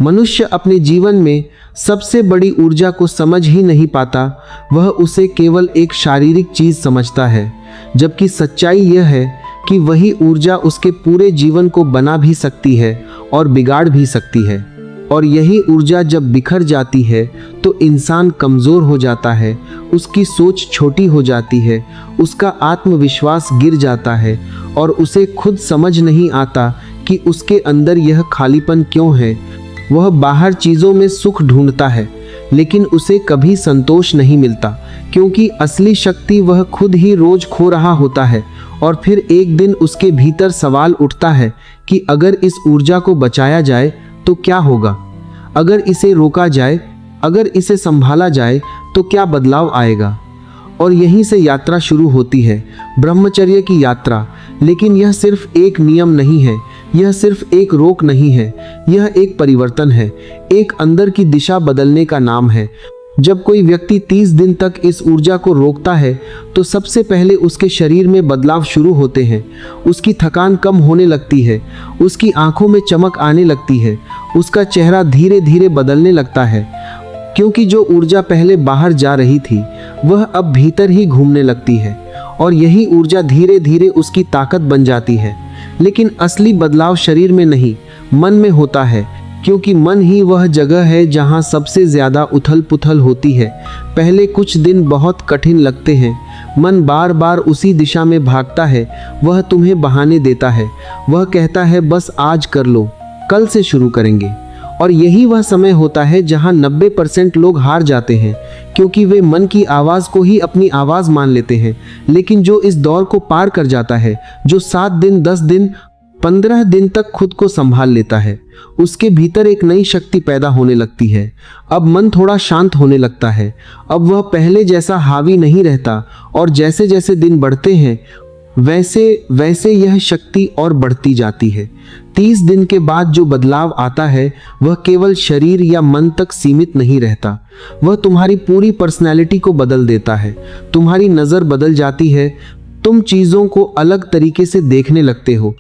मनुष्य अपने जीवन में सबसे बड़ी ऊर्जा को समझ ही नहीं पाता, वह उसे केवल एक शारीरिक चीज समझता है, जबकि सच्चाई यह है कि वही ऊर्जा उसके पूरे जीवन को बना भी सकती है और बिगाड़ भी सकती है। और यही ऊर्जा जब बिखर जाती है तो इंसान कमज़ोर हो जाता है, उसकी सोच छोटी हो जाती है, उसका आत्मविश्वास गिर जाता है और उसे खुद समझ नहीं आता कि उसके अंदर यह खालीपन क्यों है। वह बाहर चीज़ों में सुख ढूंढता है, लेकिन उसे कभी संतोष नहीं मिलता, क्योंकि असली शक्ति वह खुद ही रोज खो रहा होता है। और फिर एक दिन उसके भीतर सवाल उठता है कि अगर इस ऊर्जा को बचाया जाए तो क्या होगा, अगर इसे रोका जाए, अगर इसे संभाला जाए तो क्या बदलाव आएगा। और यहीं से यात्रा शुरू होती है, ब्रह्मचर्य की यात्रा। लेकिन यह सिर्फ एक नियम नहीं है, यह सिर्फ एक रोक नहीं है, यह एक परिवर्तन है, एक अंदर की दिशा बदलने का नाम है। जब कोई व्यक्ति 30 दिन तक इस ऊर्जा को रोकता है तो सबसे पहले उसके शरीर में बदलाव शुरू होते हैं। उसकी थकान कम होने लगती है, उसकी आंखों में चमक आने लगती है, उसका चेहरा धीरे धीरे बदलने लगता है, क्योंकि जो ऊर्जा पहले बाहर जा रही थी वह अब भीतर ही घूमने लगती है। और यही ऊर्जा धीरे धीरे उसकी ताकत बन जाती है। लेकिन असली बदलाव शरीर में नहीं, मन में होता है, क्योंकि मन ही वह जगह है जहां सबसे ज़्यादा उथल पुथल होती है। पहले कुछ दिन बहुत कठिन लगते हैं, मन बार बार उसी दिशा में भागता है, वह तुम्हें बहाने देता है, वह कहता है बस आज कर लो, कल से शुरू करेंगे। और यही वह समय होता है जहां 90% लोग हार जाते हैं, क्योंकि वे मन की आवाज़ को ही अपनी आवाज़ मान लेते हैं। लेकिन जो इस दौर को पार कर जाता है, जो 7 दिन, 10 दिन, 15 दिन तक खुद को संभाल लेता है, उसके भीतर एक नई शक्ति पैदा होने लगती है। अब मन थोड़ा शांत होने लगता है, अब वह पहले जैसा हावी नहीं रहता। और जैसे जैसे दिन बढ़ते हैं वैसे वैसे यह शक्ति और बढ़ती जाती है। 30 दिन के बाद जो बदलाव आता है वह केवल शरीर या मन तक सीमित नहीं रहता, वह तुम्हारी पूरी पर्सनैलिटी को बदल देता है। तुम्हारी नज़र बदल जाती है, तुम चीज़ों को अलग तरीके से देखने लगते हो।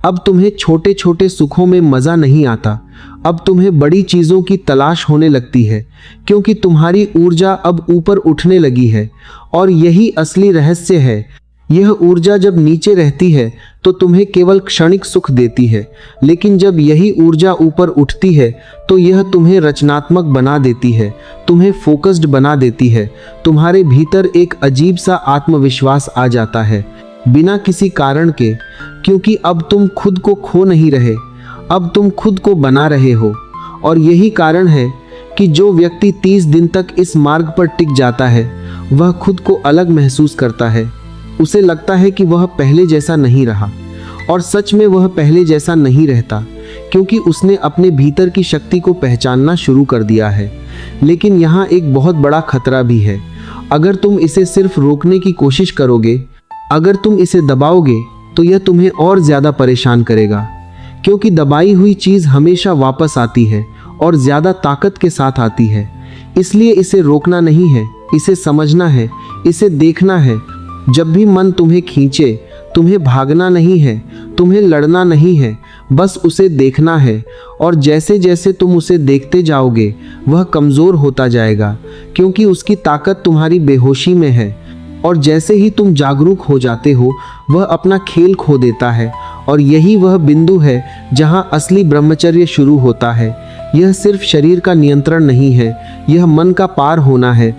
अब तुम्हें छोटे छोटे सुखों में मज़ा नहीं आता, अब तुम्हें बड़ी चीज़ों की तलाश होने लगती है, क्योंकि तुम्हारी ऊर्जा अब ऊपर उठने लगी है। और यही असली रहस्य है, यह ऊर्जा जब नीचे रहती है तो तुम्हें केवल क्षणिक सुख देती है, लेकिन जब यही ऊर्जा ऊपर उठती है तो यह तुम्हें रचनात्मक बना देती है, तुम्हें फोकस्ड बना देती है। तुम्हारे भीतर एक अजीब सा आत्मविश्वास आ जाता है, बिना किसी कारण के, क्योंकि अब तुम खुद को खो नहीं रहे, अब तुम खुद को बना रहे हो। और यही कारण है कि जो व्यक्ति 30 दिन तक इस मार्ग पर टिक जाता है वह खुद को अलग महसूस करता है। उसे लगता है कि वह पहले जैसा नहीं रहा, और सच में वह पहले जैसा नहीं रहता, क्योंकि उसने अपने भीतर की शक्ति को पहचानना शुरू कर दिया है। लेकिन यहाँ एक बहुत बड़ा खतरा भी है। अगर तुम इसे सिर्फ रोकने की कोशिश करोगे, अगर तुम इसे दबाओगे तो यह तुम्हें और ज़्यादा परेशान करेगा, क्योंकि दबाई हुई चीज़ हमेशा वापस आती है और ज़्यादा ताकत के साथ आती है। इसलिए इसे रोकना नहीं है, इसे समझना है, इसे देखना है। जब भी मन तुम्हें खींचे, तुम्हें भागना नहीं है, तुम्हें लड़ना नहीं है, बस उसे देखना है। और जैसे जैसे तुम उसे देखते जाओगे वह कमज़ोर होता जाएगा, क्योंकि उसकी ताकत तुम्हारी बेहोशी में है। और जैसे ही तुम जागरूक हो जाते हो वह अपना खेल खो देता है। और यही वह बिंदु है जहाँ असली ब्रह्मचर्य शुरू होता है। यह सिर्फ शरीर का नियंत्रण नहीं है, यह मन का पार होना है।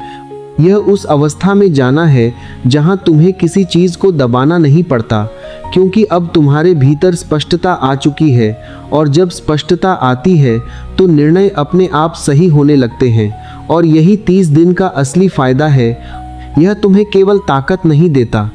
यह उस अवस्था में जाना है जहां तुम्हें किसी चीज़ को दबाना नहीं पड़ता, क्योंकि अब तुम्हारे भीतर स्पष्टता आ चुकी है। और जब स्पष्टता आती है तो निर्णय अपने आप सही होने लगते हैं। और यही 30 दिन का असली फ़ायदा है। यह तुम्हें केवल ताकत नहीं देता,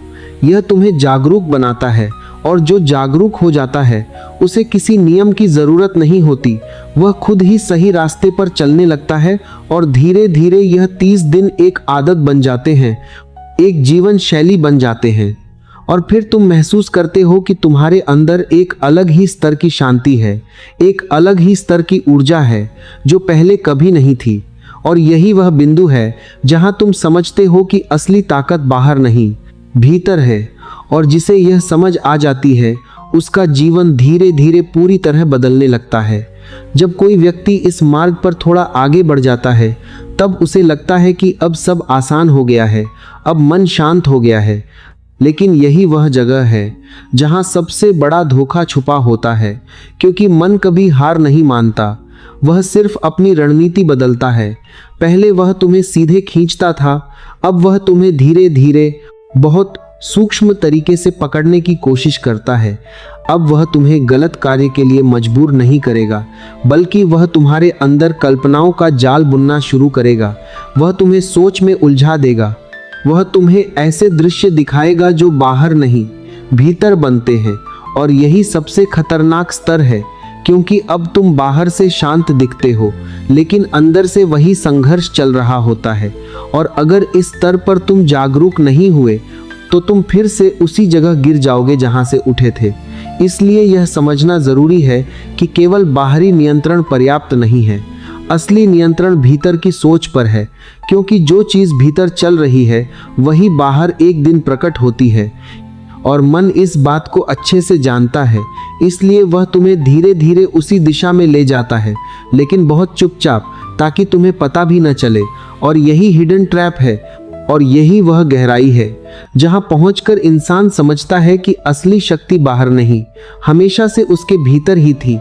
यह तुम्हें जागरूक बनाता है। और जो जागरूक हो जाता है उसे किसी नियम की ज़रूरत नहीं होती, वह खुद ही सही रास्ते पर चलने लगता है। और धीरे धीरे यह 30 दिन एक आदत बन जाते हैं, एक जीवन शैली बन जाते हैं। और फिर तुम महसूस करते हो कि तुम्हारे अंदर एक अलग ही स्तर की शांति है, एक अलग ही स्तर की ऊर्जा है जो पहले कभी नहीं थी। और यही वह बिंदु है जहां तुम समझते हो कि असली ताकत बाहर नहीं, भीतर है। और जिसे यह समझ आ जाती है उसका जीवन धीरे धीरे पूरी तरह बदलने लगता है। जब कोई व्यक्ति इस मार्ग पर थोड़ा आगे बढ़ जाता है तब उसे लगता है कि अब सब आसान हो गया है, अब मन शांत हो गया है। लेकिन यही वह जगह है जहां सबसे बड़ा धोखा छुपा होता है, क्योंकि मन कभी हार नहीं मानता, वह सिर्फ अपनी रणनीति बदलता है। पहले वह तुम्हें सीधे खींचता था, अब वह तुम्हें धीरे धीरे बहुत सूक्ष्म तरीके से पकड़ने की कोशिश करता है। अब वह तुम्हें गलत कार्य के लिए मजबूर नहीं करेगा, बल्कि वह तुम्हारे अंदर कल्पनाओं का जाल बुनना शुरू करेगा। वह तुम्हें सोच में उलझा देगा, वह तुम्हें ऐसे दृश्य दिखाएगा जो बाहर नहीं भीतर बनते हैं। और यही सबसे खतरनाक स्तर है, क्योंकि अब तुम बाहर से शांत दिखते हो, लेकिन अंदर से वही संघर्ष चल रहा होता है। और अगर इस स्तर पर तुम जागरूक नहीं हुए तो तुम फिर से उसी जगह गिर जाओगे जहां से उठे थे। इसलिए यह समझना जरूरी है कि केवल बाहरी नियंत्रण पर्याप्त नहीं है। असली नियंत्रण भीतर की सोच पर है, क्योंकि जो चीज भीतर चल रही है वही बाहर एक दिन प्रकट होती है। और मन इस बात को अच्छे से जानता है, इसलिए वह तुम्हें धीरे धीरे उसी दिशा में ले जाता है, लेकिन बहुत चुपचाप, ताकि तुम्हें पता भी न चले। और यही हिडन ट्रैप है, और यही वह गहराई है जहां पहुंचकर इंसान समझता है कि असली शक्ति बाहर नहीं, हमेशा से उसके भीतर ही थी।